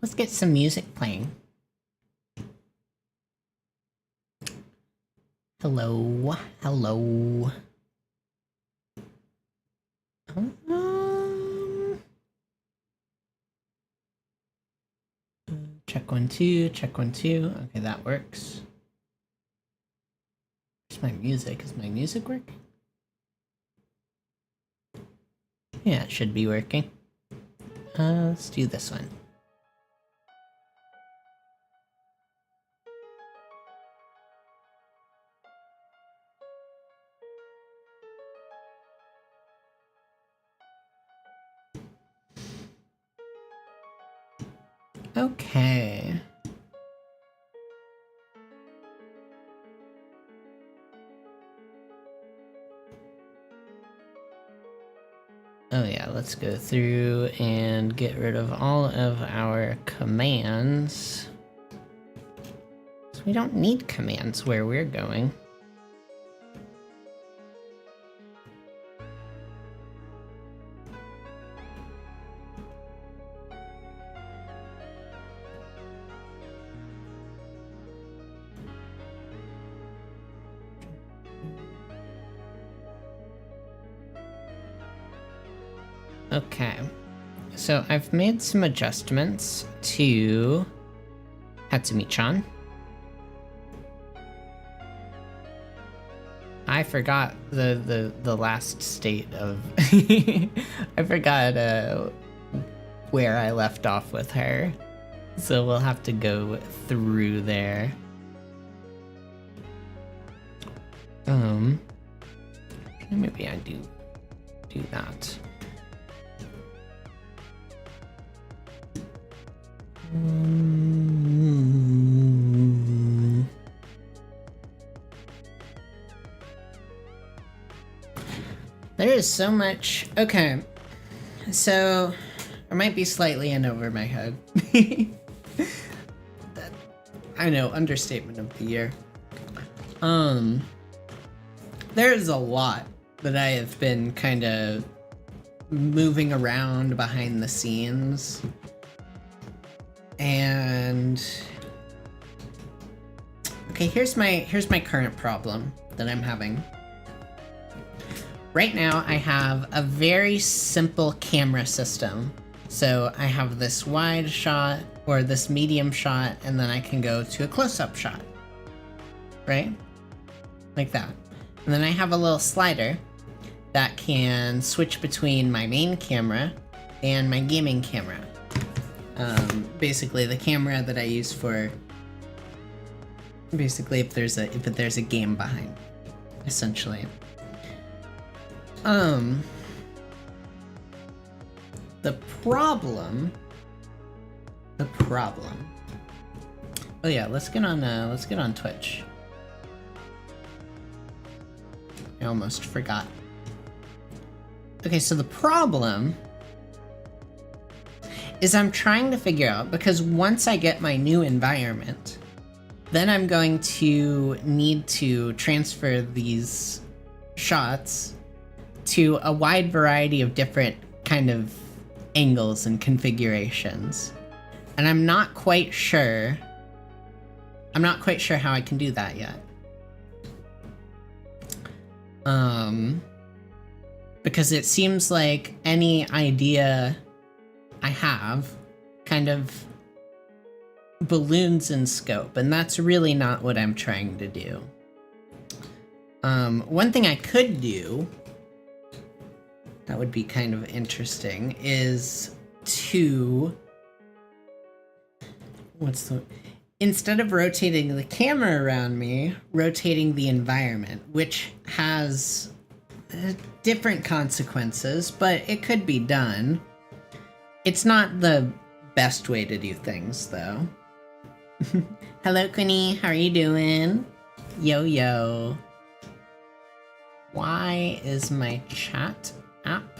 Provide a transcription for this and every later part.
Let's get some music playing. Hello, hello. Check 1 2, check 1 2. Okay, that works. Where's my music? Is my music working? Yeah, it should be working. Let's do this one. Okay. Oh yeah, let's go through and get rid of all of our commands. So we don't need commands where we're going. Okay, so I've made some adjustments to Hatsumi-chan. I forgot the last state of... I forgot where I left off with her, so we'll have to go through there. Maybe I do that. There is so much. Okay, so I might be slightly in over my head. I know, understatement of the year. There's a lot that I have been kind of moving around behind the scenes. And okay, here's my current problem that I'm having. Right now I have a very simple camera system. So I have this wide shot or this medium shot, and then I can go to a close-up shot. Right? Like that. And then I have a little slider that can switch between my main camera and my gaming camera. Basically the camera that I use for basically if there's a game behind, essentially. The problem. Oh yeah, let's get on Twitch. I almost forgot. Okay, so the problem is I'm trying to figure out, because once I get my new environment, then I'm going to need to transfer these shots to a wide variety of different kind of angles and configurations. And I'm not quite sure how I can do that yet. Because it seems like any idea I have kind of balloons in scope, and that's really not what I'm trying to do. One thing I could do that would be kind of interesting is to... instead of rotating the camera around me, rotating the environment, which has different consequences, but it could be done. It's not the best way to do things, though. Hello, Quinny. How are you doing? Yo, yo. Why is my chat app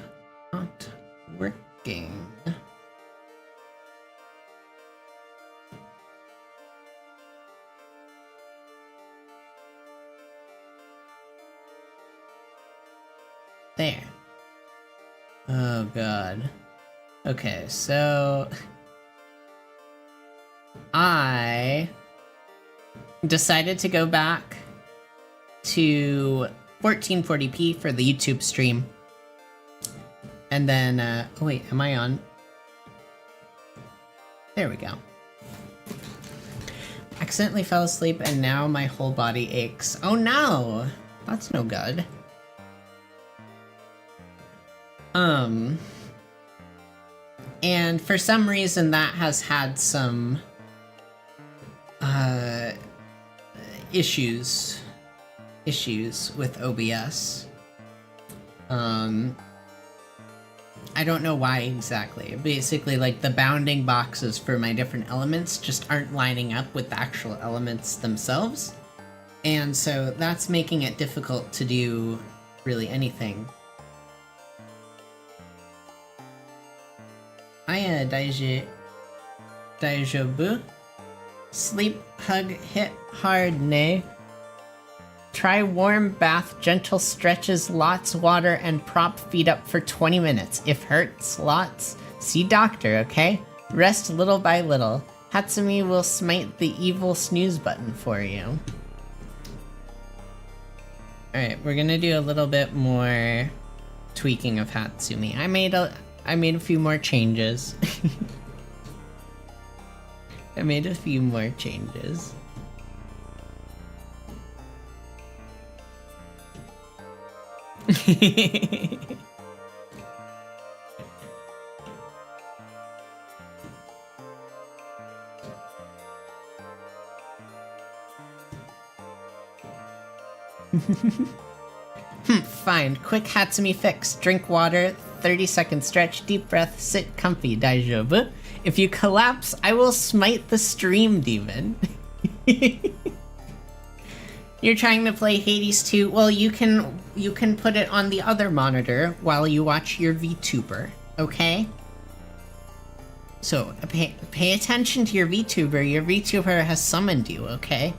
not working? There. Oh, God. Okay, so I decided to go back to 1440p for the YouTube stream. And then, oh wait, am I on? There we go. Accidentally fell asleep and now my whole body aches. Oh no! That's no good. And for some reason that has had some issues with OBS. I don't know why exactly. Basically, like, the bounding boxes for my different elements just aren't lining up with the actual elements themselves. And so that's making it difficult to do really anything. Aya Daijobu. Sleep, hug, hit hard, nay. Try warm bath, gentle stretches, lots water, and prop feet up for 20 minutes. If hurts, lots. See doctor, okay? Rest little by little. Hatsumi will smite the evil snooze button for you. Alright, we're gonna do a little bit more tweaking of Hatsumi. I made a few more changes. I made a few more changes. Fine. Quick Hatsumi fix. Drink water, 30-second stretch, deep breath, sit comfy, daijoubu. If you collapse, I will smite the stream demon. You're trying to play Hades 2? Well, you can put it on the other monitor while you watch your VTuber, okay? So, pay attention to your VTuber. Your VTuber has summoned you, okay?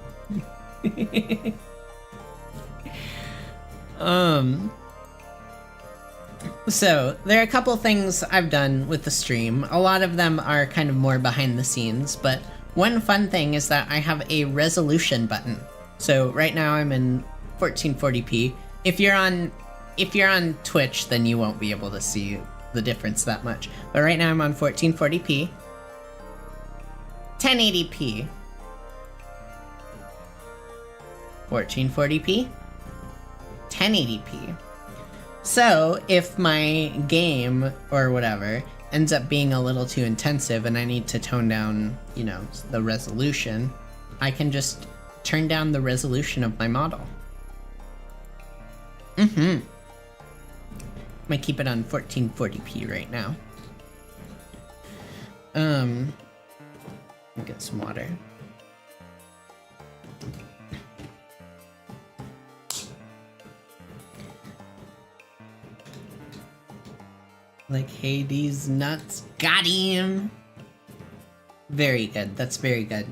So, there are a couple things I've done with the stream. A lot of them are kind of more behind the scenes, but one fun thing is that I have a resolution button. So right now I'm in 1440p. If you're on Twitch, then you won't be able to see the difference that much. But right now I'm on 1440p, 1080p, 1440p, 1080p. So if my game or whatever ends up being a little too intensive and I need to tone down, you know, the resolution, I can just turn down the resolution of my model. Might keep it on 1440p right now. Let me get some water. Like Hades nuts. Got him! Very good. That's very good.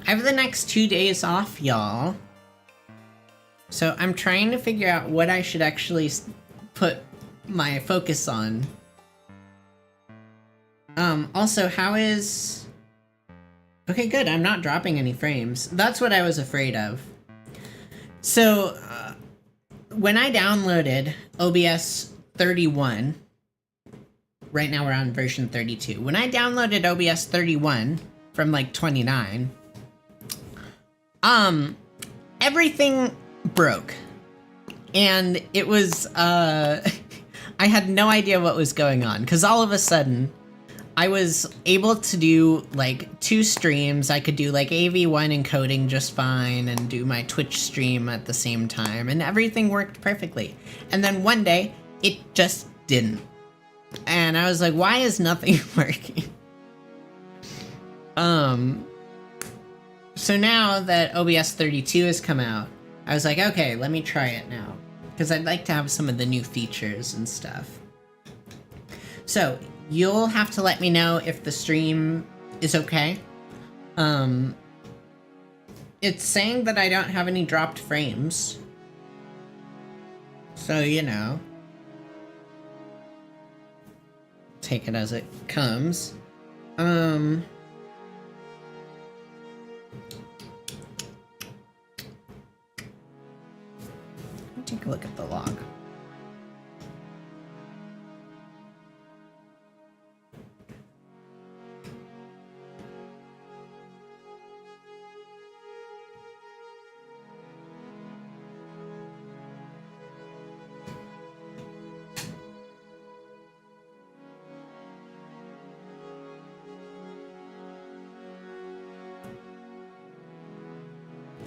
I have the next 2 days off, y'all. So I'm trying to figure out what I should actually put my focus on. Also, how is... Okay, good. I'm not dropping any frames. That's what I was afraid of. So, when I downloaded OBS 31, right now we're on version 32. When I downloaded OBS 31 from like 29, everything broke. And it was, I had no idea what was going on, because all of a sudden, I was able to do, like, 2 streams. I could do, like, AV1 encoding just fine, and do my Twitch stream at the same time, and everything worked perfectly. And then one day, it just didn't. And I was like, why is nothing working? So now that OBS 32 has come out, I was like, okay, let me try it now. Because I'd like to have some of the new features and stuff. So, you'll have to let me know if the stream is okay. It's saying that I don't have any dropped frames. So, you know. take it as it comes. Take a look at the log.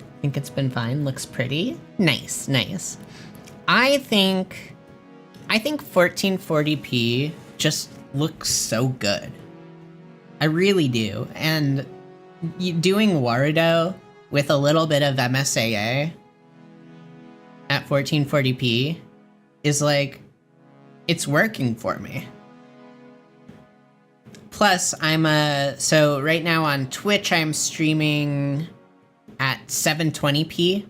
I think it's been fine. Looks pretty. Nice, nice. I think 1440p just looks so good. I really do. And doing Warudo with a little bit of MSAA at 1440p is like, it's working for me. Plus, so right now on Twitch, I'm streaming at 720p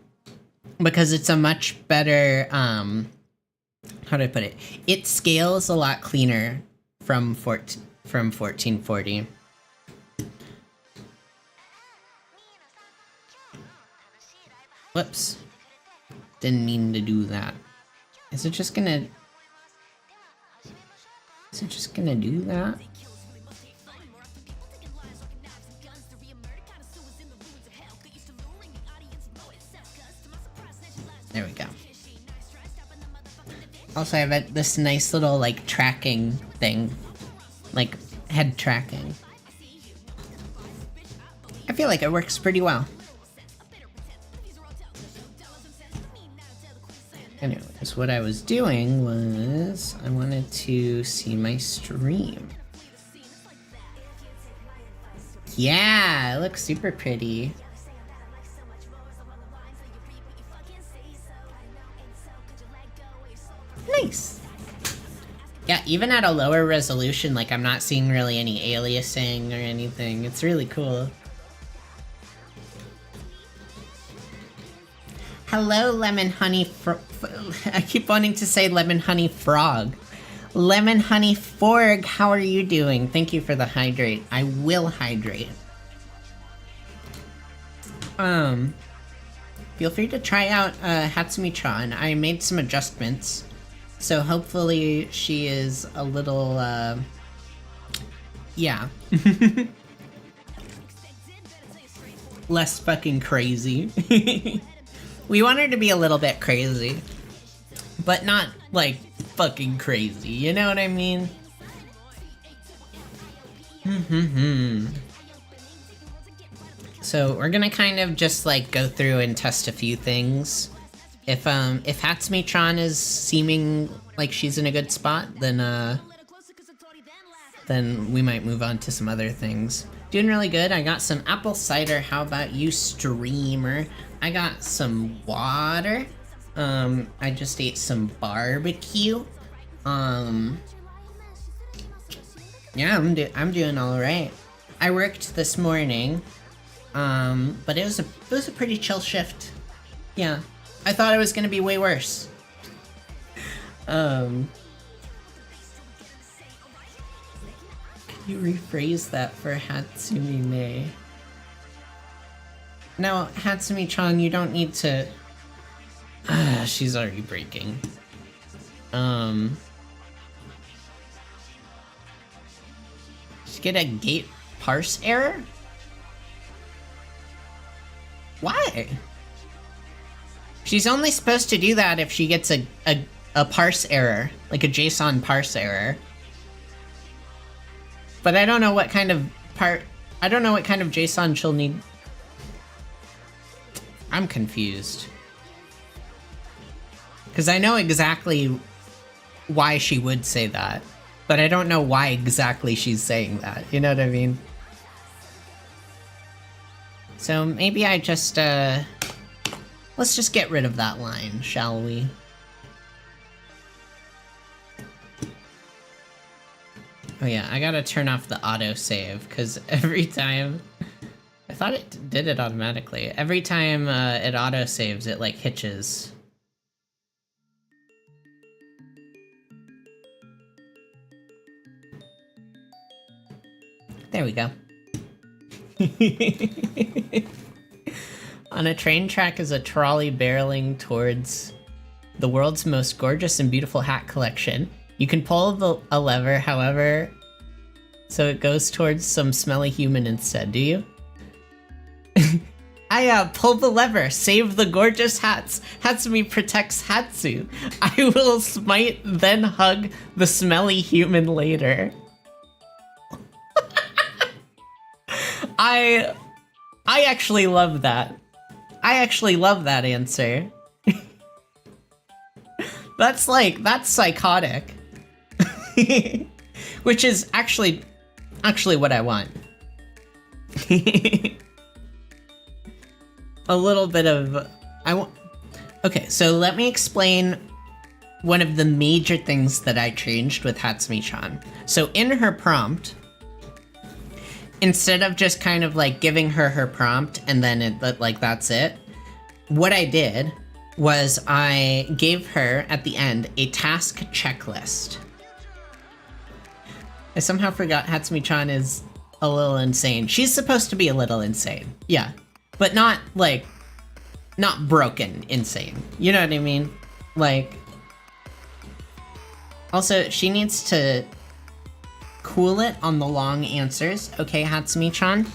because it's a much better, how do I put it? It scales a lot cleaner from 1440. Whoops. Didn't mean to do that. Is it just gonna do that? There we go. Also, I have this nice little, like, tracking thing. Like, head tracking. I feel like it works pretty well. Anyways, what I was doing was I wanted to see my stream. Yeah, it looks super pretty. Nice. Yeah, even at a lower resolution, like, I'm not seeing really any aliasing or anything. It's really cool. Hello, Lemon Honey I keep wanting to say Lemon Honey Frog. Lemon Honey Forg, how are you doing? Thank you for the hydrate. I will hydrate. Feel free to try out Hatsumi-chan. I made some adjustments. So hopefully she is a little, yeah. Less fucking crazy. We want her to be a little bit crazy. But not, like, fucking crazy, you know what I mean? So we're gonna kind of just, like, go through and test a few things. If Hatsumi-chan is seeming like she's in a good spot, then we might move on to some other things. Doing really good. I got some apple cider. How about you, streamer? I got some water. I just ate some barbecue. Yeah, I'm doing all right. I worked this morning, but it was a pretty chill shift. Yeah. I thought it was gonna be way worse. Can you rephrase that for Hatsumi-ne? No, Hatsumi-chan, you don't need to... she's already breaking. Did you get a gate parse error? Why? She's only supposed to do that if she gets a parse error, like a JSON parse error. But I don't know what kind of JSON she'll need. I'm confused. Because I know exactly why she would say that, but I don't know why exactly she's saying that, you know what I mean? So maybe I just, let's just get rid of that line, shall we? Oh yeah, I gotta turn off the autosave, because every time... I thought it did it automatically. Every time it autosaves, it like hitches. There we go. On a train track is a trolley barreling towards the world's most gorgeous and beautiful hat collection. You can pull a lever, however, so it goes towards some smelly human instead, do you? I pull the lever, save the gorgeous hats. Hatsumi protects Hatsu. I will smite, then hug the smelly human later. I actually love that. I actually love that answer. That's psychotic. Which is actually what I want. A little bit of... Okay, so let me explain one of the major things that I changed with Hatsumi-chan. So in her prompt, instead of just kind of like giving her prompt and then that's it, what I did was I gave her, at the end, a task checklist. I somehow forgot Hatsumi-chan is a little insane. She's supposed to be a little insane, yeah. But not, like, not broken insane. You know what I mean? Like, also, she needs to cool it on the long answers. Okay, Hatsumi-chan?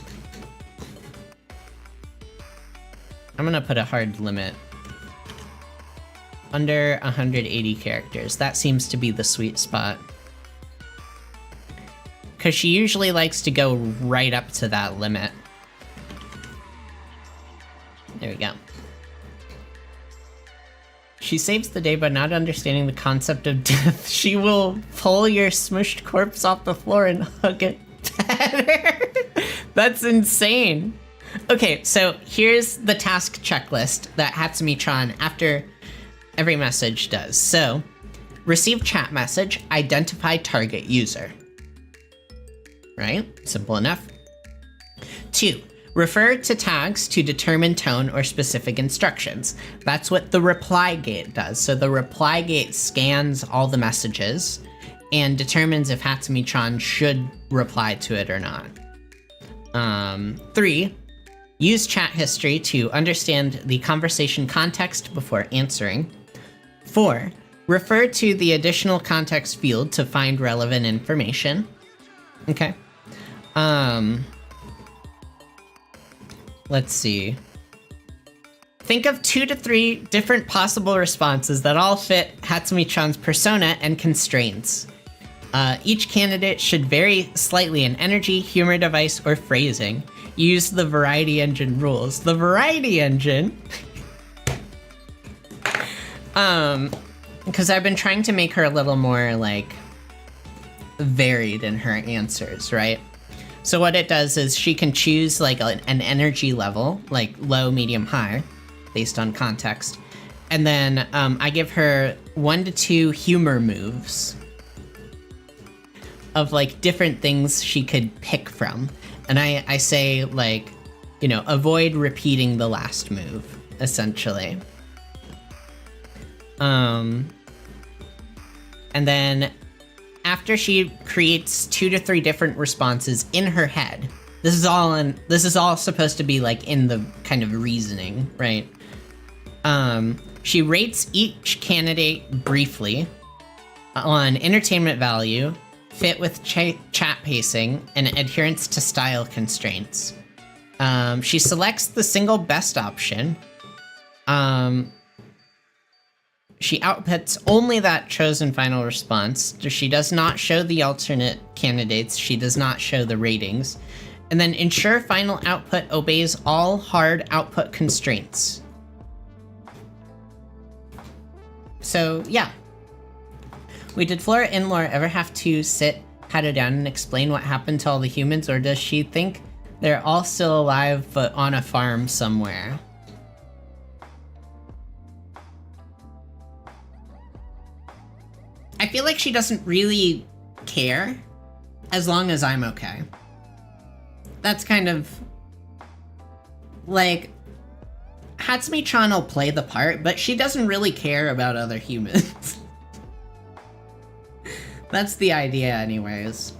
I'm gonna put a hard limit. Under 180 characters. That seems to be the sweet spot. Because she usually likes to go right up to that limit. There we go. She saves the day by not understanding the concept of death. She will pull your smushed corpse off the floor and hug it better. That's insane. Okay, so here's the task checklist that Hatsumi-chan, after every message, does. So, receive chat message, identify target user. Right? Simple enough. 2. Refer to tags to determine tone or specific instructions. That's what the reply gate does. So the reply gate scans all the messages and determines if Hatsumi-chan should reply to it or not. 3. Use chat history to understand the conversation context before answering. 4. Refer to the additional context field to find relevant information. Okay. Let's see. Think of 2 to 3 different possible responses that all fit Hatsumi-chan's persona and constraints. Each candidate should vary slightly in energy, humor device, or phrasing. Use the variety engine rules. The variety engine? Because I've been trying to make her a little more, like, varied in her answers, right? So what it does is she can choose like an energy level, like low, medium, high, based on context. And then I give her 1 to 2 humor moves of like different things she could pick from. And I say like, you know, avoid repeating the last move, essentially. And then after she creates 2 to 3 different responses in her head, this is all supposed to be like in the kind of reasoning, right? She rates each candidate briefly on entertainment value, fit with chat pacing, and adherence to style constraints. She selects the single best option. She outputs only that chosen final response. She does not show the alternate candidates. She does not show the ratings. And then ensure final output obeys all hard output constraints. So, yeah. Did Flora in lore ever have to sit Hato down and explain what happened to all the humans, or does she think they're all still alive but on a farm somewhere? I feel like she doesn't really care as long as I'm okay. That's kind of like Hatsumi-chan will play the part, but she doesn't really care about other humans. That's the idea anyways.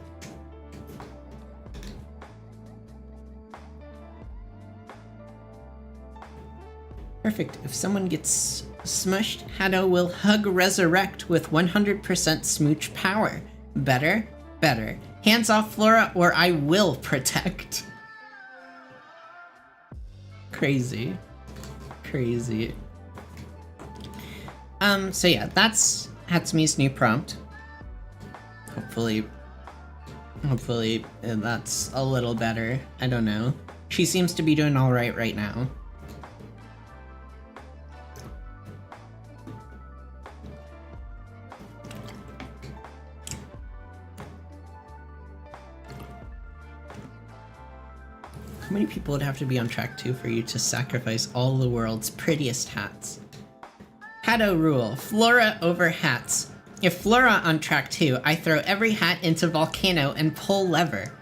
Perfect. If someone gets smushed, Hado will hug resurrect with 100% smooch power. Better? Better. Hands off Flora or I will protect. Crazy. Crazy. So yeah, that's Hatsumi's new prompt. Hopefully that's a little better. I don't know. She seems to be doing alright right now. How many people would have to be on track 2 for you to sacrifice all the world's prettiest hats? Hado rule. Flora over hats. If Flora on track 2, I throw every hat into volcano and pull lever.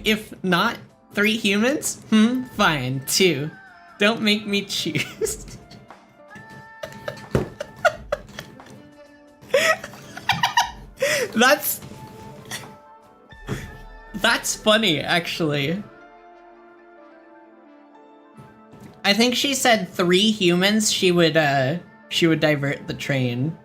If not, 3 humans? Fine, 2. Don't make me choose. That's funny, actually. I think she said 3 humans, she would divert the train.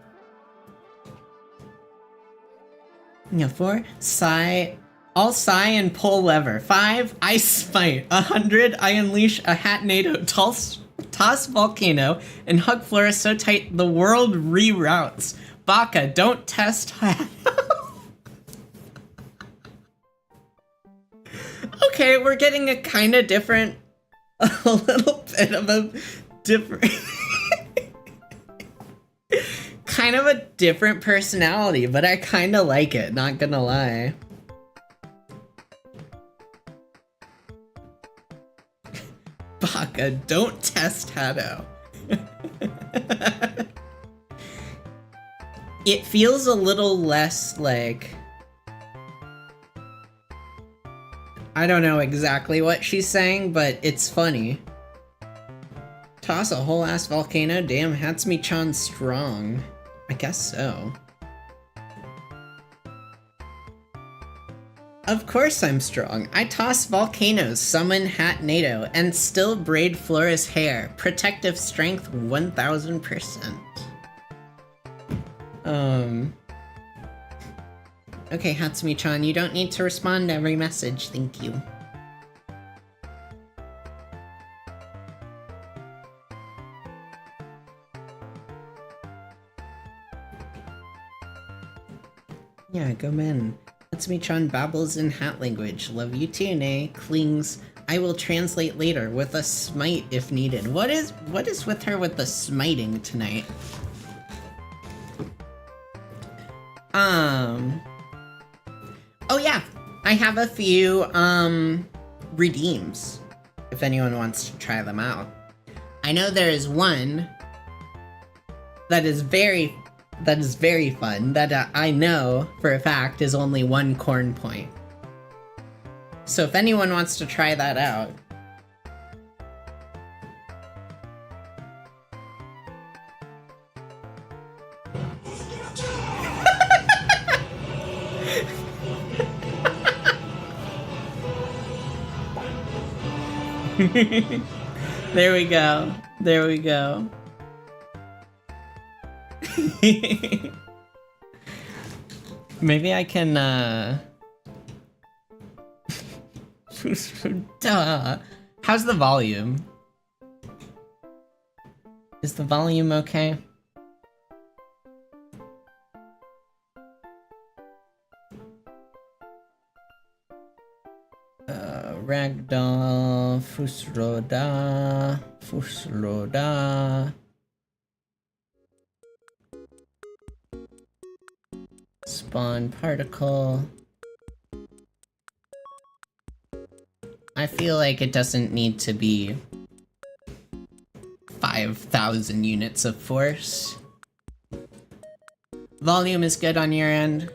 Yeah, 4, sigh. I'll sigh and pull lever. 5, I smite. 100, I unleash a hat NATO, toss volcano, and hug Flora so tight the world reroutes. Baka, don't test hat. Okay, we're getting a kind of different, a little bit of a different, kind of a different personality, but I kind of like it, not gonna lie. Baka, don't test Hado. It feels a little less like... I don't know exactly what she's saying, but it's funny. Toss a whole ass volcano? Damn, Hatsumi-chan strong. I guess so. Of course I'm strong. I toss volcanoes, summon Hat NATO, and still braid Flora's hair. Protective strength 1000%. Okay, Hatsumi-chan, you don't need to respond to every message, thank you. Yeah, go men. Hatsumi-chan babbles in hat language. Love you too, Nay. Clings. I will translate later with a smite if needed. What is with her with the smiting tonight? Oh yeah, I have a few, redeems, if anyone wants to try them out. I know there is one that is very fun, that I know for a fact is only 1 corn point. So if anyone wants to try that out... There we go. There we go. Maybe I can, Duh. How's the volume? Is the volume okay? Ragdoll, Fusroda. Spawn particle. I feel like it doesn't need to be 5,000 units of force. Volume is good on your end.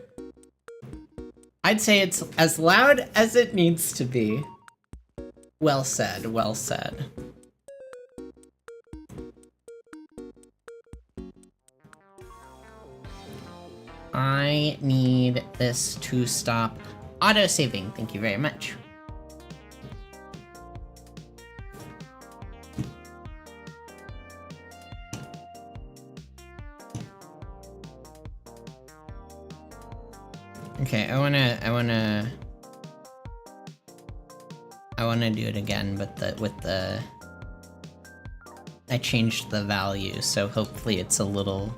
I'd say it's as loud as it needs to be. Well said, well said. I need this to stop auto-saving. Thank you very much. Okay, I wanna do it again, but I changed the value, so hopefully it's a little...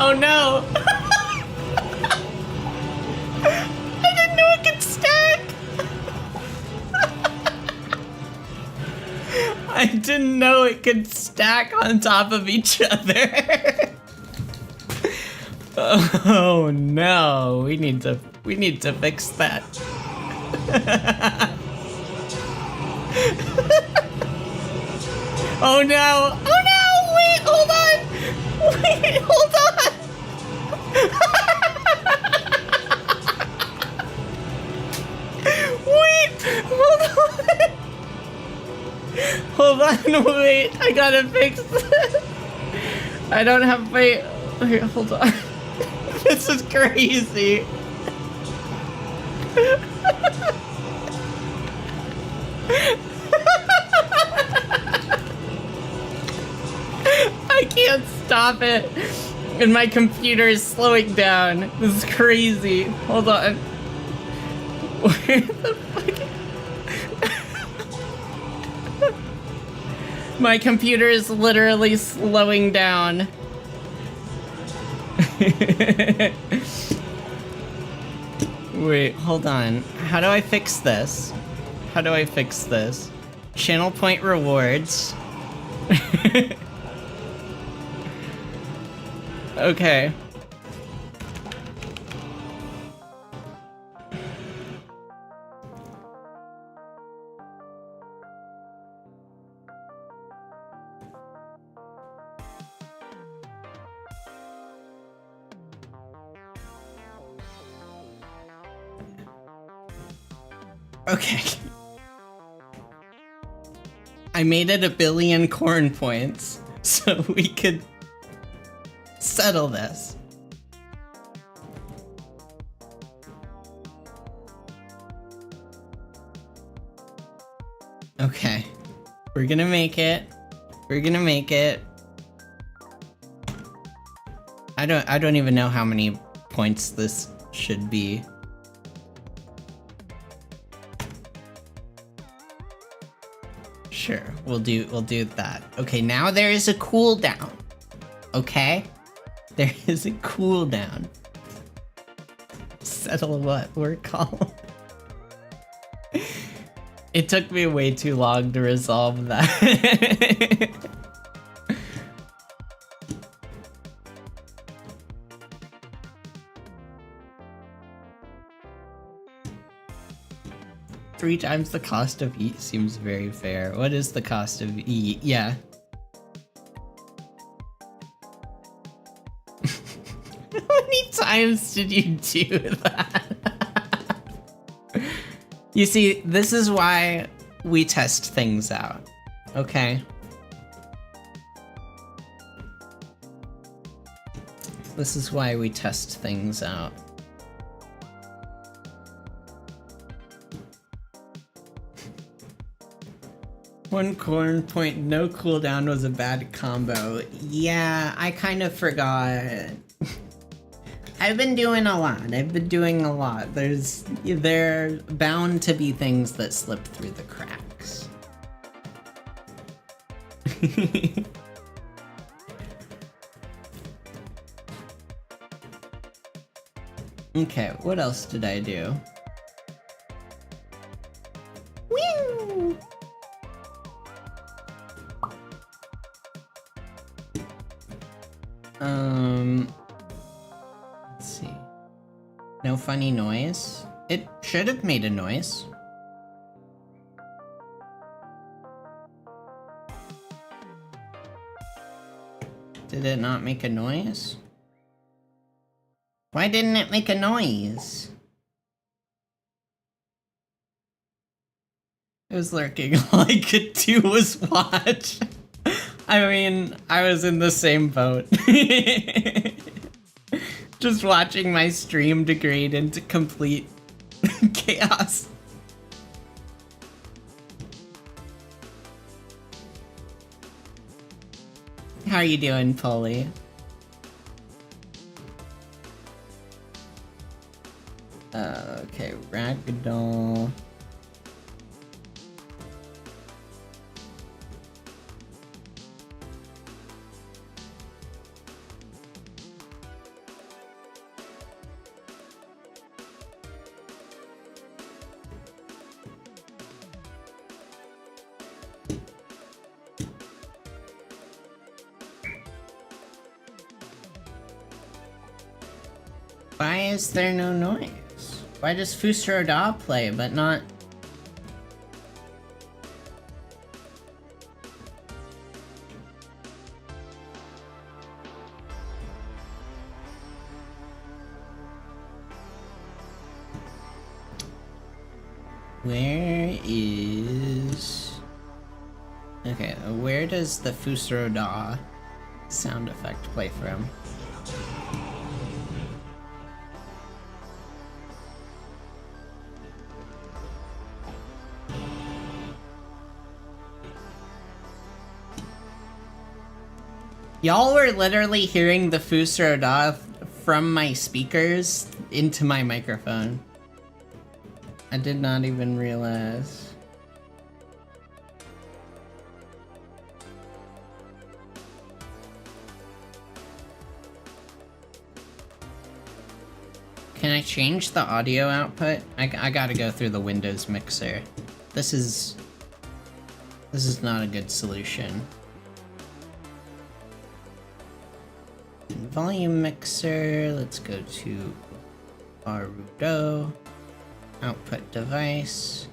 Oh no! I didn't know it could stack! I didn't know it could stack on top of each other. Oh no, we need to fix that. Oh no! Oh no! Wait, hold on! Wait, hold on! Wait, hold on! Hold on, wait, I gotta fix this. I don't have, wait, hold on. This is crazy. I can't stop it. And my computer is slowing down. This is crazy. Hold on. Where the fuck? My computer is literally slowing down. Wait, hold on. How do I fix this? How do I fix this? Channel point rewards. Okay. Okay. I made it 1 billion corn points so we could settle this. Okay. We're gonna make it. We're gonna make it. I don't even know how many points this should be. Sure, we'll do that. Okay, now there is a cooldown. Okay? There is a cooldown. Settle what we're called. It took me way too long to resolve that. Three times the cost of E seems very fair. What is the cost of E? Yeah. How many times did you do that? You see, this is why we test things out, okay? This is why we test things out. One corn point, no cooldown was a bad combo. Yeah, I kind of forgot. I've been doing a lot. There bound to be things that slip through the cracks. Okay, what else did I do? Woo! Let's see. No funny noise? It should have made a noise. Did it not make a noise? Why didn't it make a noise? It was lurking. All I could do was watch. I mean, I was in the same boat. Just watching my stream degrade into complete chaos. How you doing, Polly? Okay, ragdoll. Why is there no noise? Why does Fusro Da play, but not... Where is... Okay, where does the Fusro Da sound effect play from? Y'all were literally hearing the Fusro Da from my speakers into my microphone. I did not even realize. Can I change the audio output? I gotta go through the Windows mixer. This is not a good solution. Volume mixer, let's go to Arudo, output device,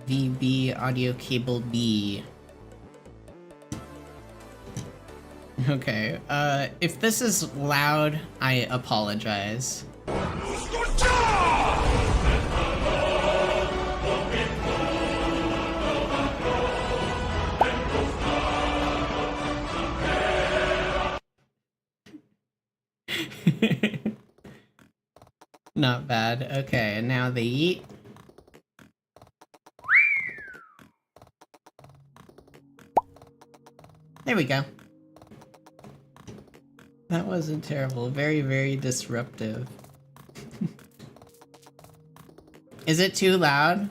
VB audio cable B. Okay, if this is loud, I apologize. Not bad. Okay, and now the yeet. There we go. That wasn't terrible. Very, very disruptive. Is it too loud?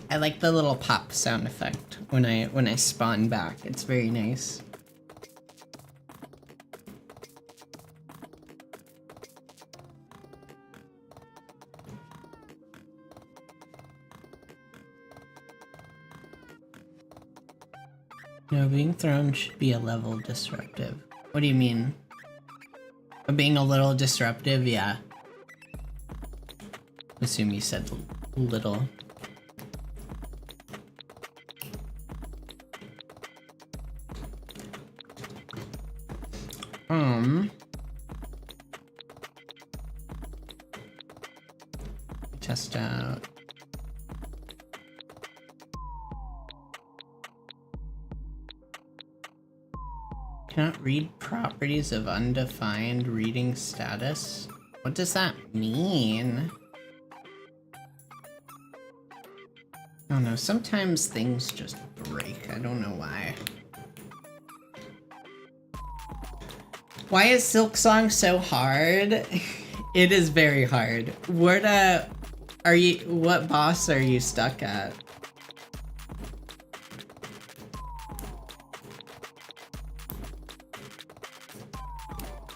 I like the little pop sound effect when I spawn back. It's very nice. No, being thrown should be a level disruptive. What do you mean? Being a little disruptive? Yeah. Assume you said little. Test out. Cannot read properties of undefined reading status? What does that mean? I don't know, sometimes things just break. I don't know why. Why is Silksong so hard? It is very hard. What boss are you stuck at?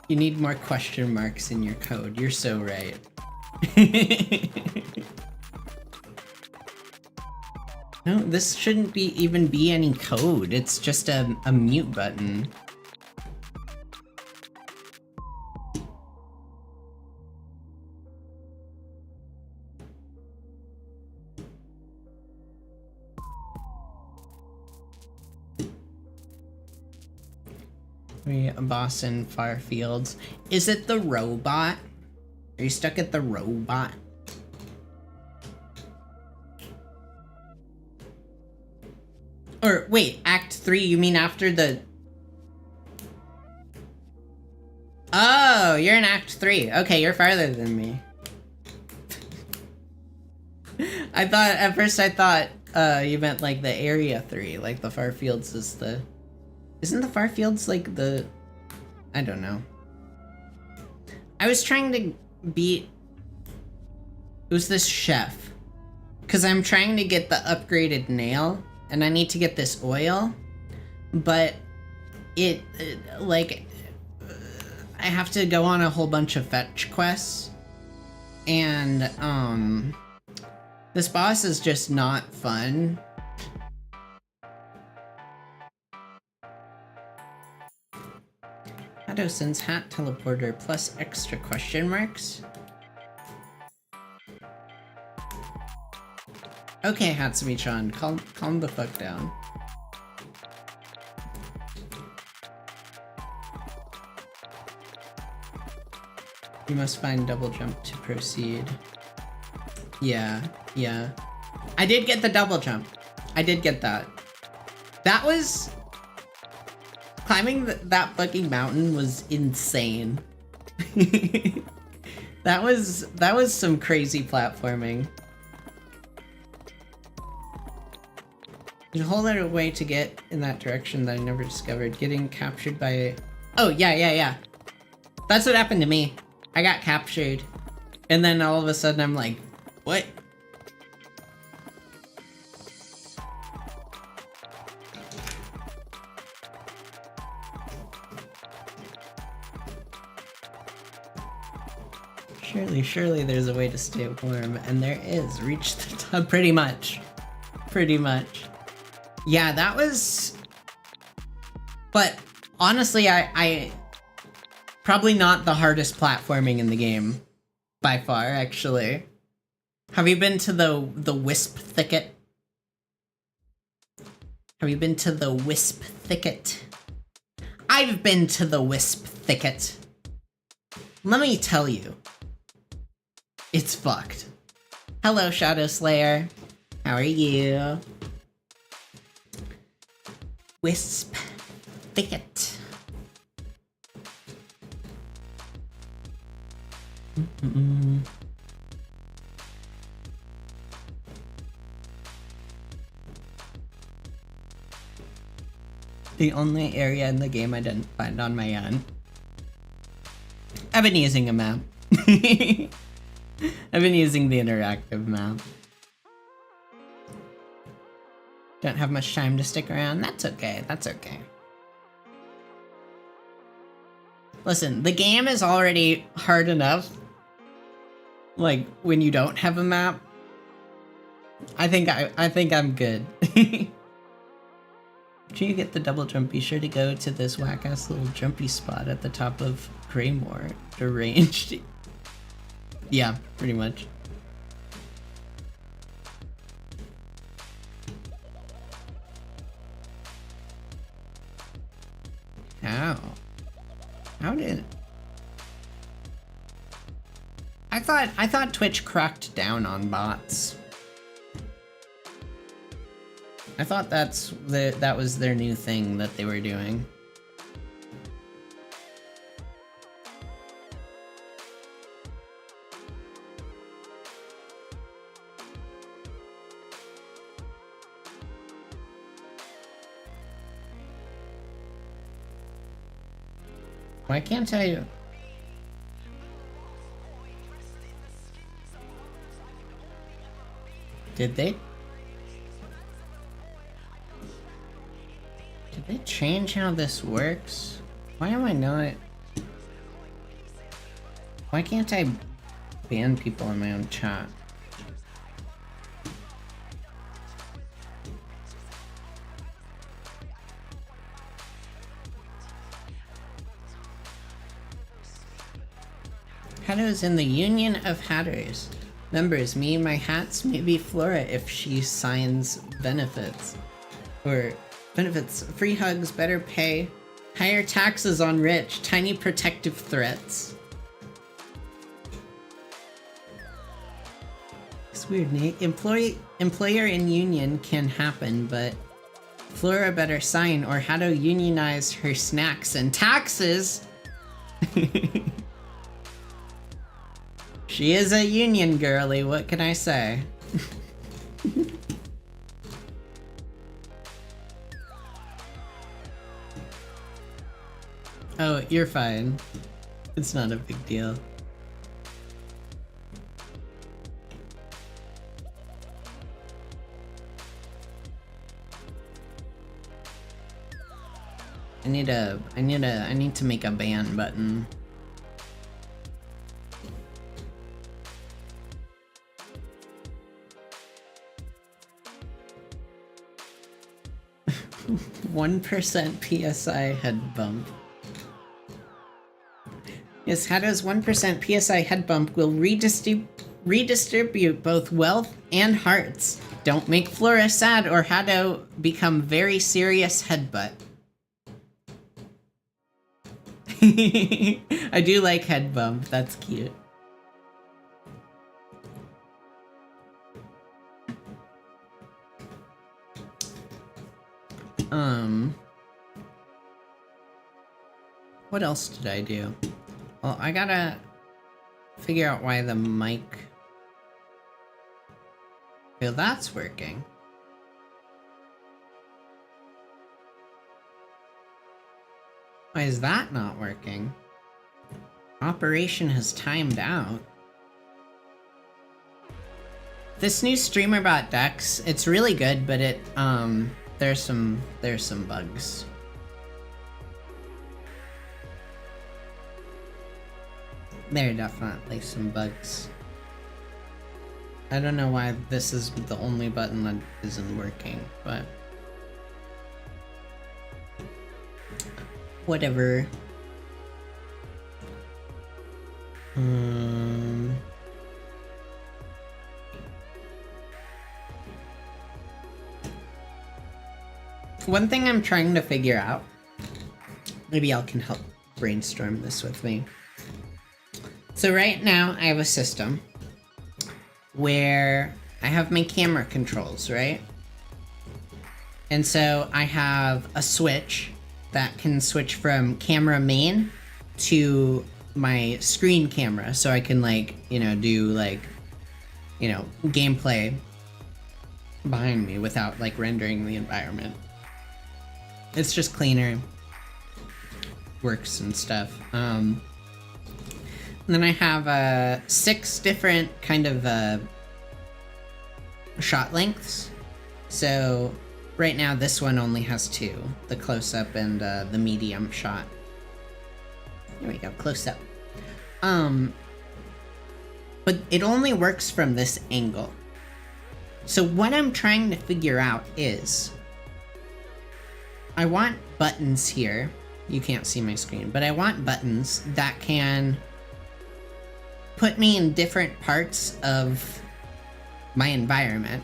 You need more question marks in your code. You're so right. No, this shouldn't even be any code. It's just a mute button. A boss in far fields. Is it the robot? Are you stuck at the robot? Or wait, Act 3, you mean after the... Oh, you're in Act 3. Okay, you're farther than me. At first I thought you meant like the Area 3, like the far fields is the... Isn't the far fields like the... I don't know. I was trying to beat... It was this chef. Because I'm trying to get the upgraded nail, and I need to get this oil, but like, I have to go on a whole bunch of fetch quests, and, this boss is just not fun. Hado sends hat teleporter plus extra question marks. Okay, Hatsumi-chan, calm the fuck down. You must find double jump to proceed. Yeah. I did get the double jump. I did get that. That was... Climbing that fucking mountain was insane. That was some crazy platforming. There's a whole other way to get in that direction that I never discovered. Getting captured by... Oh, yeah. That's what happened to me. I got captured. And then all of a sudden I'm like, what? Surely there's a way to stay warm. And there is. Reach the top. Pretty much. Yeah, that was... But honestly, I probably not the hardest platforming in the game. By far, actually. Have you been to the Wisp Thicket? Have you been to the Wisp Thicket? I've been to the Wisp Thicket. Let me tell you. It's fucked. Hello, Shadow Slayer. How are you? Wisp Thicket. The only area in the game I didn't find on my own. I've been using a map. I've been using the interactive map. Don't have much time to stick around. That's okay. Listen, the game is already hard enough. Like, when you don't have a map. I think I'm good. After you get the double jump, be sure to go to this whack-ass little jumpy spot at the top of Greymore. Deranged. Yeah, pretty much. How? How did... I thought Twitch cracked down on bots. I thought that was their new thing that they were doing. Why can't I... Did they change how this works? Why am I not... Why can't I ban people in my own chat? Hato's in the Union of Hatters. Members, me and my hats, maybe Flora if she signs benefits. Or benefits, free hugs, better pay, higher taxes on rich, tiny protective threats. It's weird, Nate. Employer and union can happen, but Flora better sign or Hato unionize her snacks and taxes. She is a union girly, what can I say? Oh, you're fine. It's not a big deal. I need to make a ban button. %, PSI head bump. Yes, Hato's 1% PSI head bump will redistribute both wealth and hearts. Don't make Flora sad or Hato become very serious headbutt. I do like head bump, that's cute. What else did I do? Well, I gotta figure out why the mic... Okay, that's working. Why is that not working? Operation has timed out. This new streamer bot Dex, it's really good, but it, there's some bugs. There are definitely some bugs. I don't know why this is the only button that isn't working, but... whatever. One thing I'm trying to figure out, maybe y'all can help brainstorm this with me. So right now I have a system where I have my camera controls, right? And so I have a switch that can switch from camera main to my screen camera, so I can, like, you know, do, like, you know, gameplay behind me without, like, rendering the environment. It's just cleaner, works and stuff. And then I have 6 different kind of shot lengths. So right now this one only has 2, the close-up and the medium shot. There we go, close-up. But it only works from this angle. So what I'm trying to figure out is, I want buttons here. You can't see my screen, but I want buttons that can put me in different parts of my environment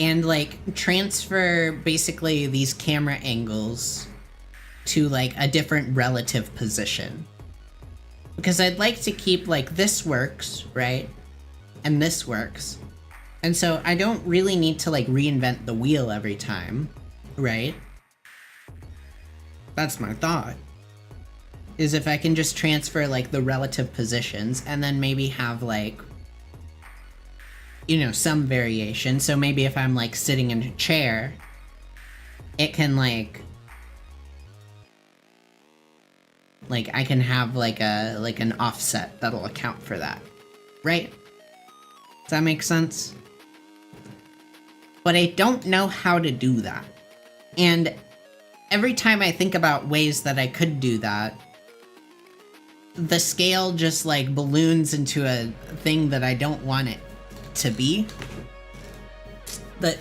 and, like, transfer basically these camera angles to, like, a different relative position. Because I'd like to keep, like, this works, right? And this works. And so I don't really need to, like, reinvent the wheel every time, right? That's my thought. Is if I can just transfer, like, the relative positions and then maybe have, like, you know, some variation. So maybe if I'm, like, sitting in a chair, it can, like, I can have, like, an offset that'll account for that, right? Does that make sense? But I don't know how to do that. And every time I think about ways that I could do that, the scale just, like, balloons into a thing that I don't want it to be. But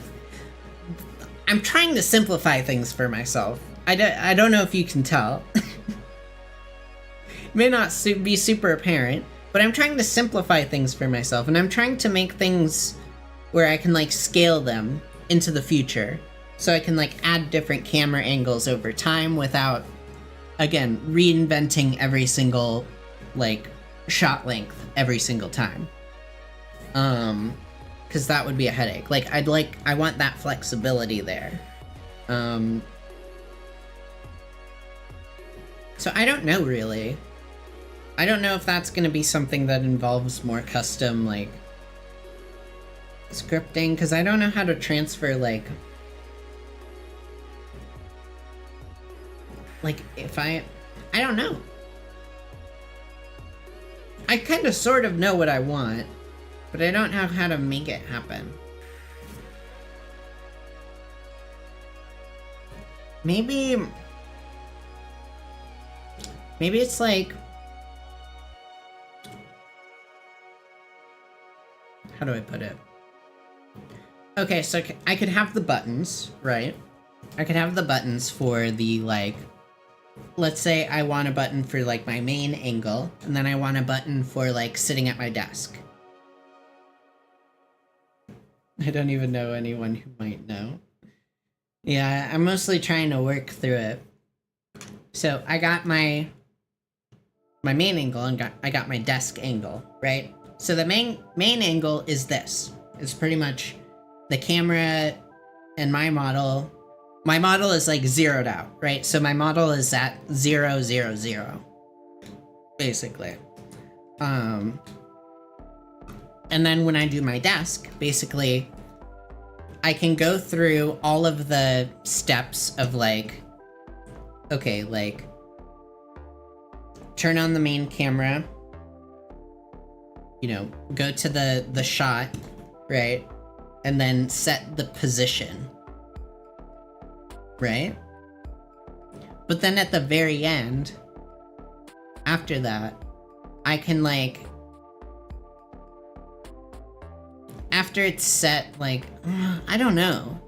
I'm trying to simplify things for myself. I don't know if you can tell. It may not be super apparent, but I'm trying to simplify things for myself, and I'm trying to make things where I can, like, scale them into the future. So I can, like, add different camera angles over time without, again, reinventing every single, like, shot length every single time. Because that would be a headache. Like, I want that flexibility there. So I don't know, really. I don't know if that's gonna be something that involves more custom, like, scripting, because I don't know how to transfer, like if I don't know. I kind of sort of know what I want, but I don't know how to make it happen. Maybe it's like, how do I put it? Okay, so I could have the buttons, right? I could have the buttons for the, like, let's say I want a button for, like, my main angle, and then I want a button for, like, sitting at my desk. I don't even know anyone who might know. Yeah, I'm mostly trying to work through it. So I got my main angle and I got my desk angle, right? So the main angle is this. It's pretty much the camera and my model. My model is like zeroed out, right? So my model is at 0, 0, 0, basically. And then when I do my desk, basically, I can go through all of the steps of, like, okay, like, turn on the main camera, you know, go to the shot, right? And then set the position, right? But then at the very end, after that, I can, like, after it's set, like, I don't know.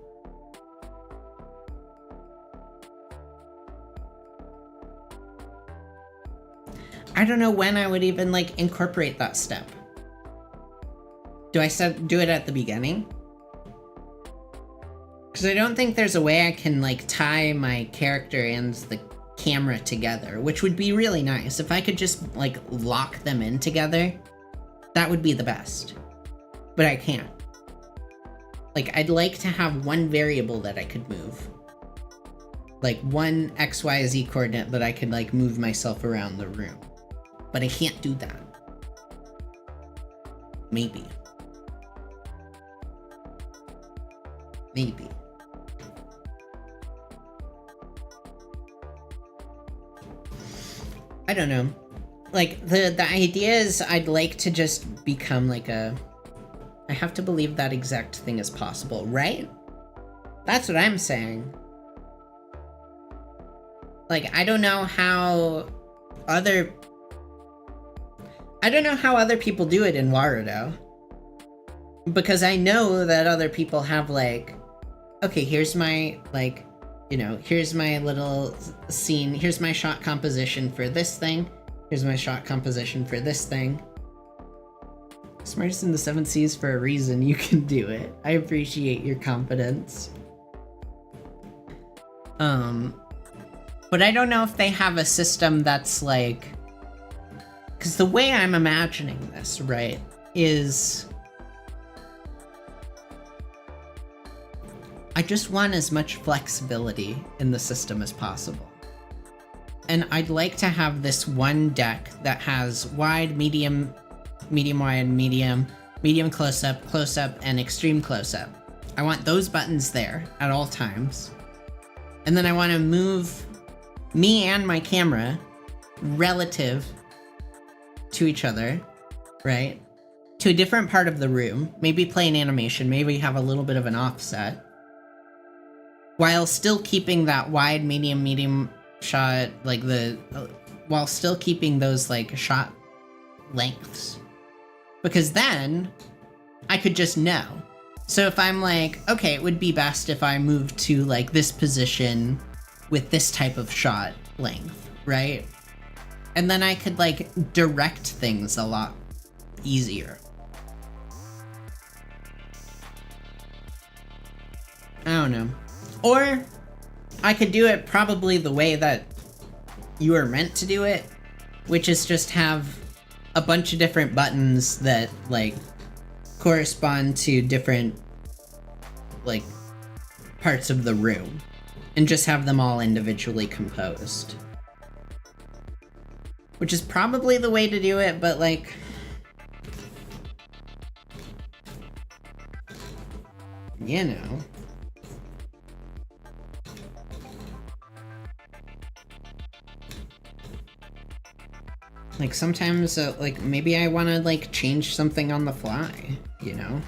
I don't know when I would even, like, incorporate that step. Do I do it at the beginning? Because I don't think there's a way I can, like, tie my character and the camera together, which would be really nice. If I could just, like, lock them in together, that would be the best. But I can't. Like, I'd like to have one variable that I could move. Like, one XYZ coordinate that I could, like, move myself around the room. But I can't do that. Maybe. Maybe. I don't know. Like, the idea is I'd like to just become, like, a... I have to believe that exact thing is possible, right? That's what I'm saying. Like, I don't know how other people do it in Warudo. Because I know that other people have, like, okay, here's my, like, you know, here's my little scene, here's my shot composition for this thing, here's my shot composition for this thing. Smartest in the 7 Seas for a reason, you can do it. I appreciate your confidence. But I don't know if they have a system that's like... Because the way I'm imagining this, right, is... I just want as much flexibility in the system as possible. And I'd like to have this one deck that has wide, medium, medium-wide, medium close-up, and extreme close-up. I want those buttons there at all times. And then I want to move me and my camera relative to each other, right? To a different part of the room. Maybe play an animation, maybe have a little bit of an offset. While still keeping that wide, medium shot, like while still keeping those, like, shot lengths. Because then, I could just know. So if I'm like, okay, it would be best if I moved to, like, this position with this type of shot length, right? And then I could, like, direct things a lot easier. I don't know. Or, I could do it probably the way that you were meant to do it, which is just have a bunch of different buttons that, like, correspond to different, like, parts of the room, and just have them all individually composed. Which is probably the way to do it, but, like... You know. Like sometimes, like maybe I want to like change something on the fly, you know?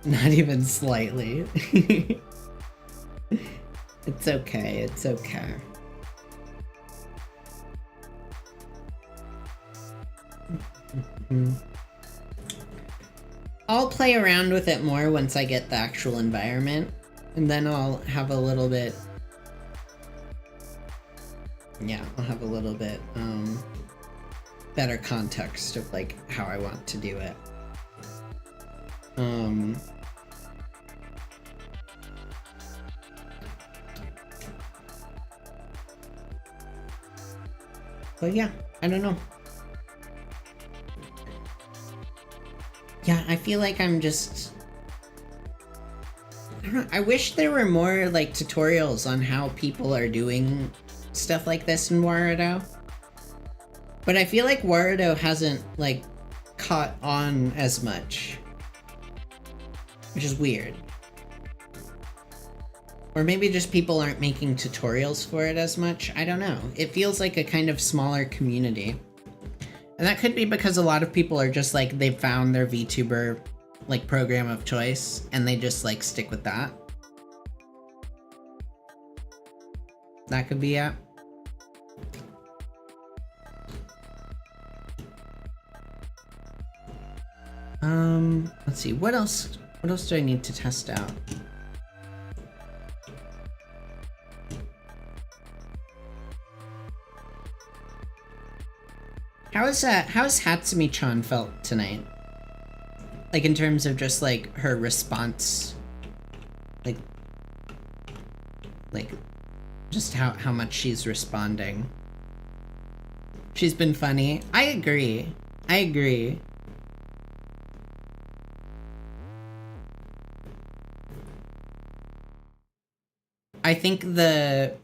Not even slightly. It's okay, it's okay. I'll play around with it more once I get the actual environment, and then I'll have a little bit... Yeah, I'll have a little bit, better context of, like, how I want to do it. But yeah, I don't know. Yeah, I feel like I'm just... I don't know, I wish there were more, like, tutorials on how people are doing stuff like this in Warudo. But I feel like Warudo hasn't, like, caught on as much. Which is weird. Or maybe just people aren't making tutorials for it as much. I don't know. It feels like a kind of smaller community. And that could be because a lot of people are just like, they've found their VTuber like program of choice and they just like stick with that. That could be it. Let's see, what else do I need to test out? How has Hatsumi-chan felt tonight? Like in terms of just like her response, like just how much she's responding. She's been funny. I agree. I think the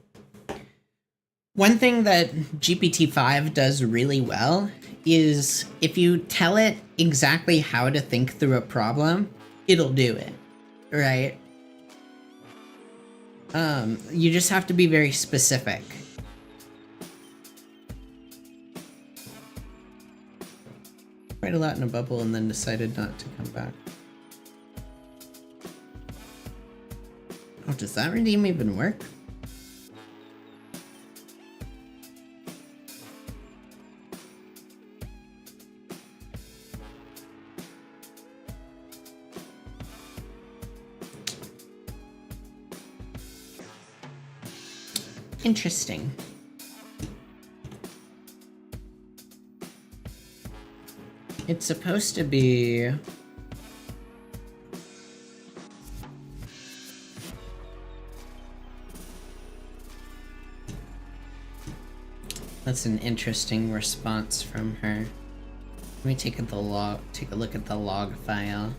one thing that GPT-5 does really well is if you tell it exactly how to think through a problem, it'll do it, right? You just have to be very specific. Cried a lot in a bubble and then decided not to come back. Oh, does that redeem even work? Interesting. It's supposed to be... That's an interesting response from her. Let me take a look at the log file.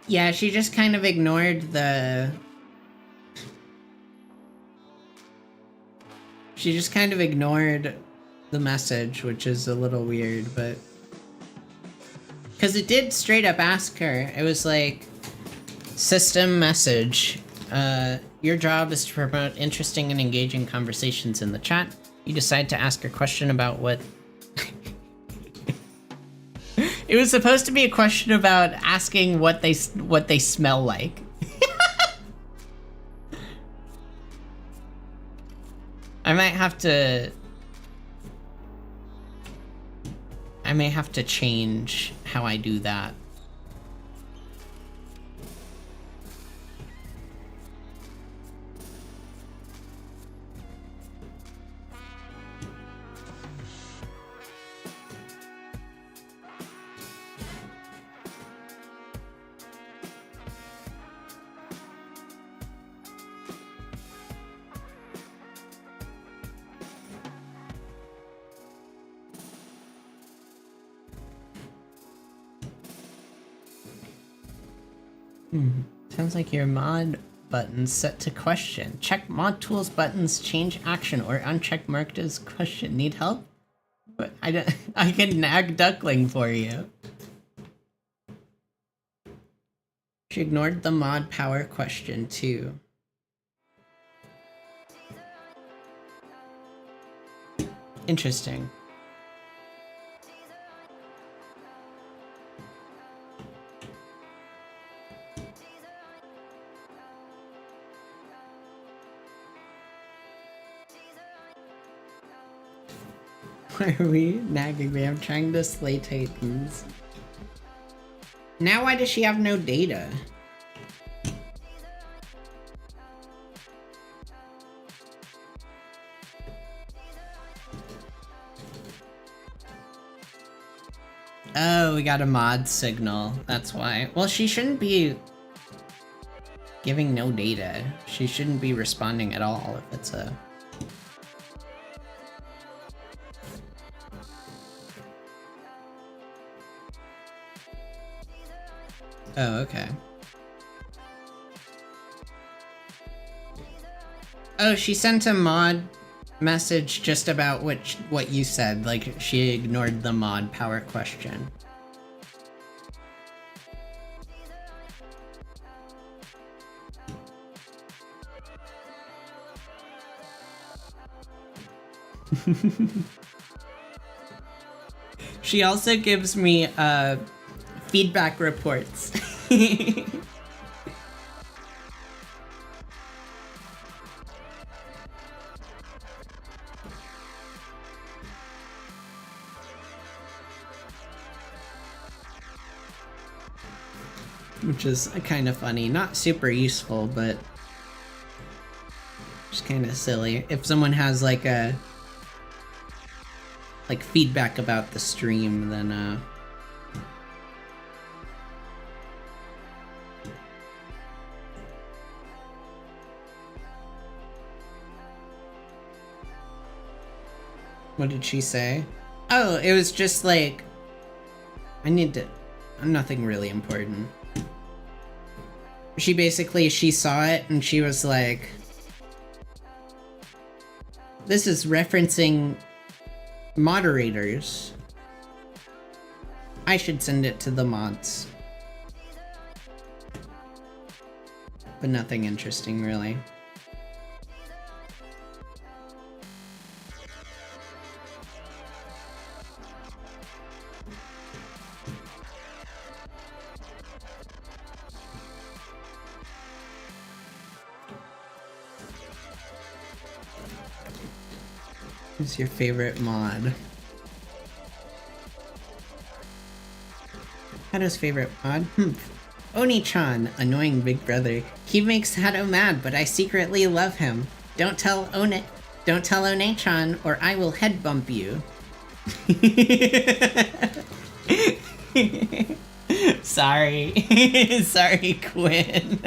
Yeah, she just kind of ignored the... She just kind of ignored the message, which is a little weird, but... Because it did straight up ask her. It was like, system message. Your job is to promote interesting and engaging conversations in the chat. You decide to ask a question about what... It was supposed to be a question about asking what they smell like. I may have to change how I do that. Sounds like your mod button's set to question. Check mod tools buttons change action or uncheck marked as question. Need help? But I can nag duckling for you. She ignored the mod power question too. Interesting. Why are we nagging me? I'm trying to slay Titans. Now why does she have no data? Oh, we got a mod signal. That's why. Well, she shouldn't be giving no data. She shouldn't be responding at all if it's a... Oh, okay. Oh, she sent a mod message just about what you said, like she ignored the mod power question. She also gives me feedback reports. Which is kind of funny. Not super useful, but just kind of silly. If someone has like feedback about the stream, then what did she say? Oh, it was just like, nothing really important. She saw it and she was like, this is referencing moderators. I should send it to the mods. But nothing interesting, really. Who's your favorite mod? Hato's favorite mod? Oni-chan, annoying big brother. He makes Hato mad, but I secretly love him. Don't tell One-chan, or I will head bump you. Sorry. Sorry, Quinn.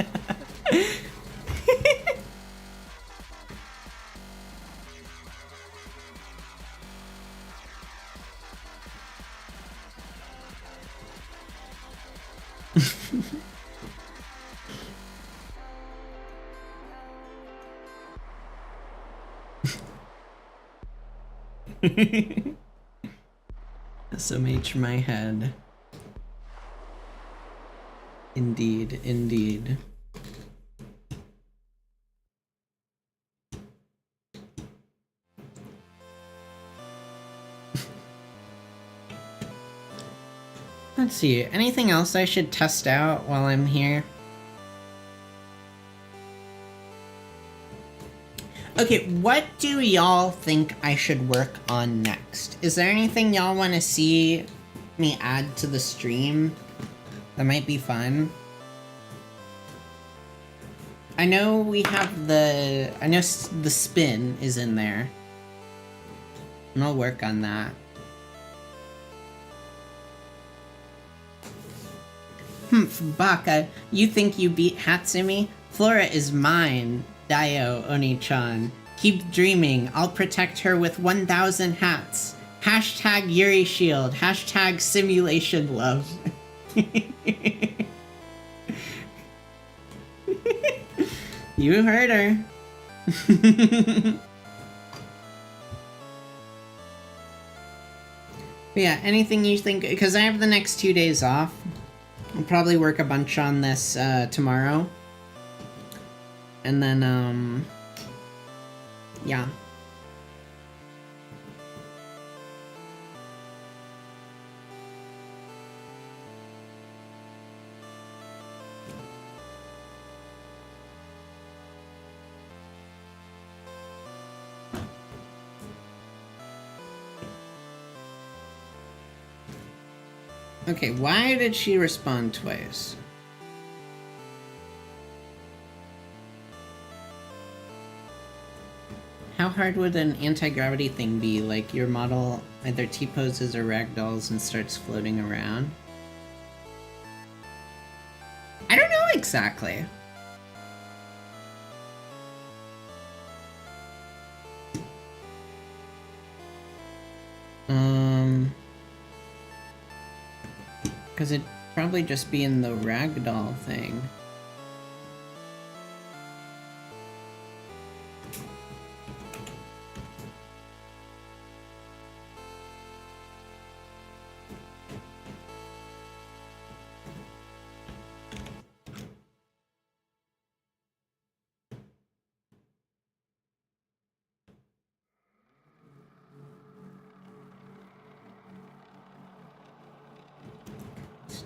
SMH my head. Indeed, indeed. Let's see, anything else I should test out while I'm here? Okay, what do y'all think I should work on next? Is there anything y'all want to see me add to the stream that might be fun? I know we have the spin is in there. And I'll work on that. Baka, you think you beat Hatsumi? Flora is mine. Dio, Oni-chan. Keep dreaming. I'll protect her with 1,000 hats. Hashtag Yuri Shield. Hashtag simulation love. You heard her. But yeah, anything you think, because I have the next 2 days off. I'll probably work a bunch on this tomorrow. And then, yeah. Okay, why did she respond twice? How hard would an anti-gravity thing be? Like, your model either T-poses or ragdolls and starts floating around? I don't know exactly. Because it'd probably just be in the ragdoll thing.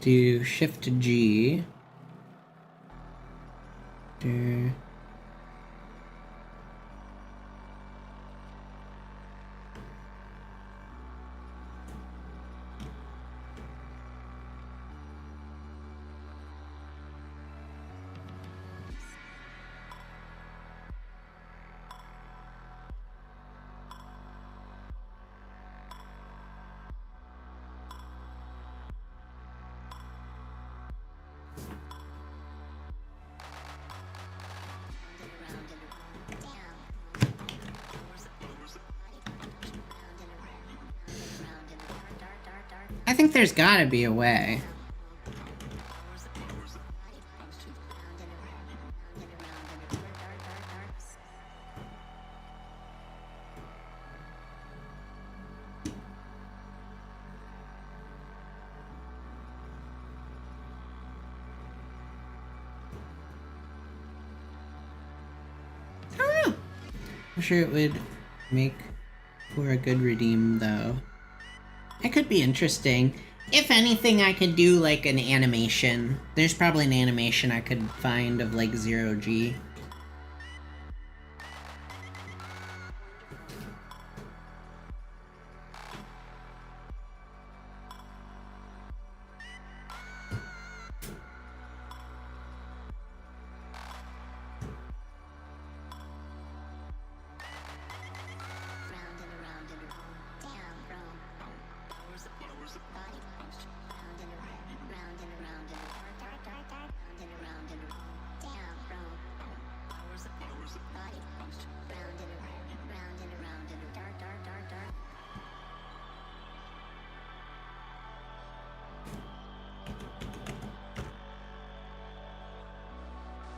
Do Shift G. I think there's gotta be a way. I don't know. I'm sure it would make for a good redeem, though. It could be interesting. If anything, I could do like an animation. There's probably an animation I could find of like 0G.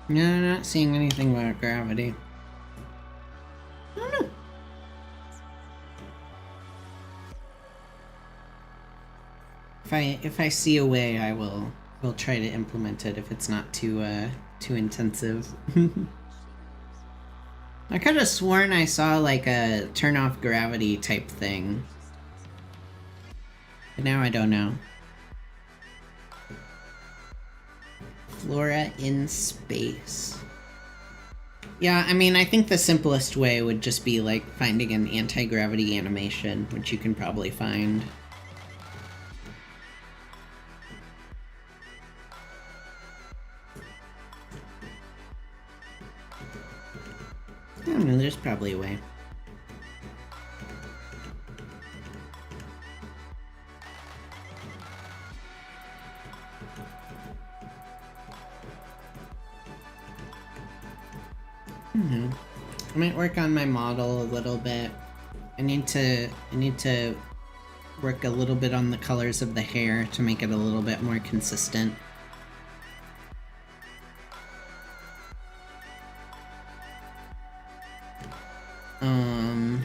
No, I'm not seeing anything about gravity. I don't know. If I see a way, I will try to implement it if it's not too intensive. I could have sworn I saw like a turn off gravity type thing. But now I don't know. Flora in space. Yeah, I mean, I think the simplest way would just be like finding an anti-gravity animation, which you can probably find. I don't know, there's probably a way. I might work on my model a little bit. I need to work a little bit on the colors of the hair to make it a little bit more consistent. I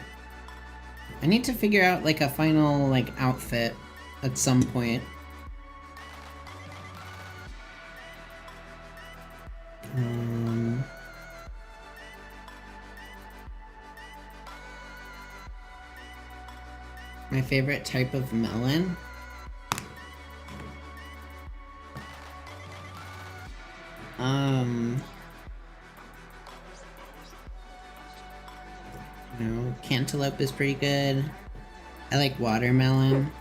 need to figure out like a final like outfit at some point. My favorite type of melon? No, cantaloupe is pretty good. I like watermelon.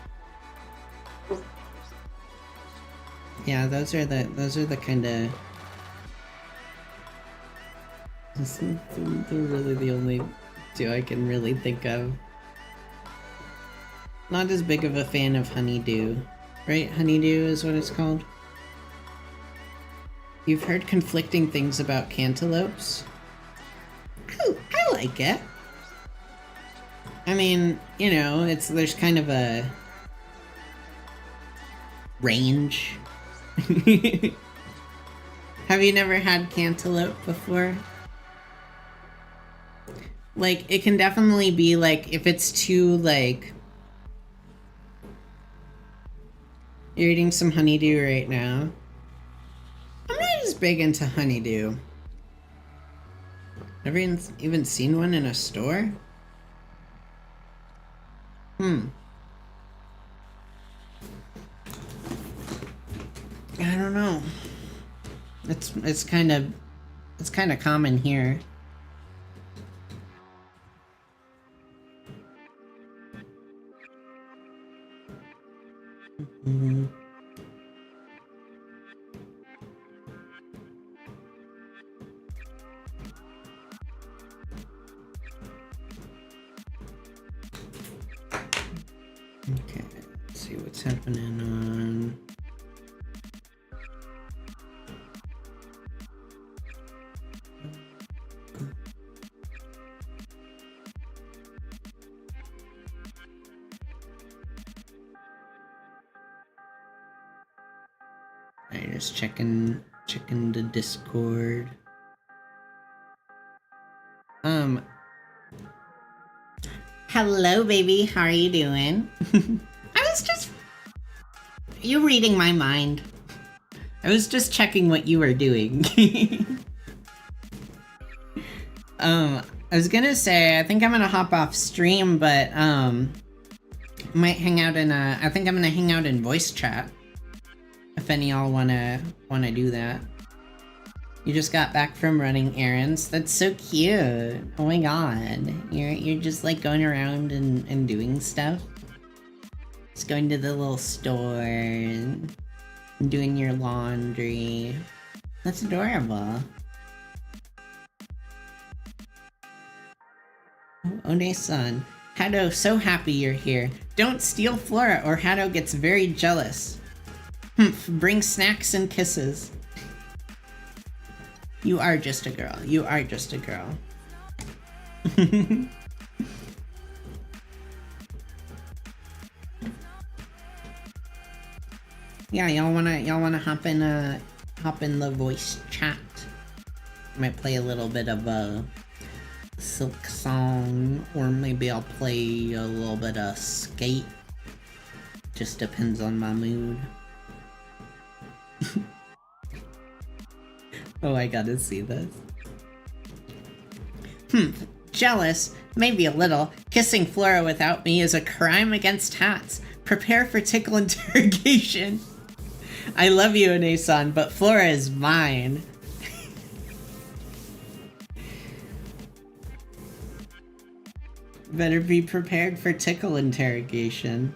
Yeah, those are the kind of. They're really the only two I can really think of. Not as big of a fan of honeydew, right? Honeydew is what it's called. You've heard conflicting things about cantaloupes. I like it. I mean, you know, there's kind of a range. Have you never had cantaloupe before? Like, it can definitely be like, if it's too like... You're eating some honeydew right now. I'm not as big into honeydew. Never even seen one in a store? I don't know. It's kind of common here. Okay, let's see what's happening on... I'm just checking the Discord. Hello, baby. How are you doing? I was just... You reading my mind. I was just checking what you were doing. I was gonna say, I think I'm gonna hop off stream, but, might hang out in I think I'm gonna hang out in voice chat. If any y'all wanna do that. You just got back from running errands? That's so cute. Oh my god. You're just like going around and doing stuff? Just going to the little store and doing your laundry. That's adorable. Oh, One-san. Hado, so happy you're here. Don't steal Flora or Hado gets very jealous. Bring snacks and kisses. You are just a girl. You are just a girl. Yeah, y'all wanna hop in the voice chat. Might play a little bit of a Silk song, or maybe I'll play a little bit of skate. Just depends on my mood. Oh, I gotta see this. Jealous? Maybe a little. Kissing Flora without me is a crime against hats. Prepare for tickle interrogation. I love you, Ine-san, but Flora is mine. Better be prepared for tickle interrogation.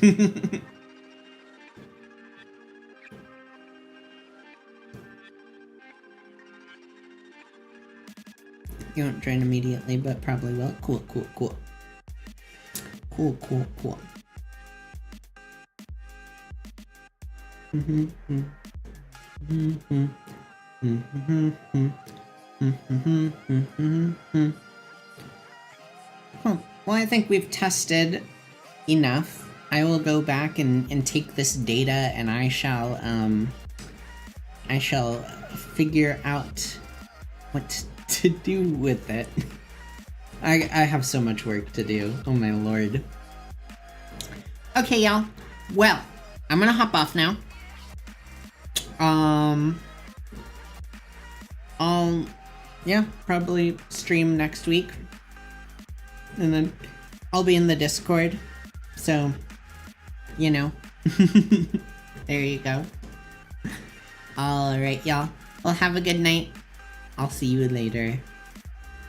You won't join immediately, but probably will. Cool, cool, cool. Cool, cool, cool. Well, I think we've tested enough. I will go back and take this data, and I shall figure out what to do with it. I have so much work to do. Oh my lord. Okay, y'all. Well, I'm gonna hop off now. I'll, yeah, probably stream next week. And then I'll be in the Discord. So, you know. There you go. Alright, y'all. Well, have a good night. I'll see you later.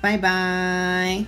Bye-bye.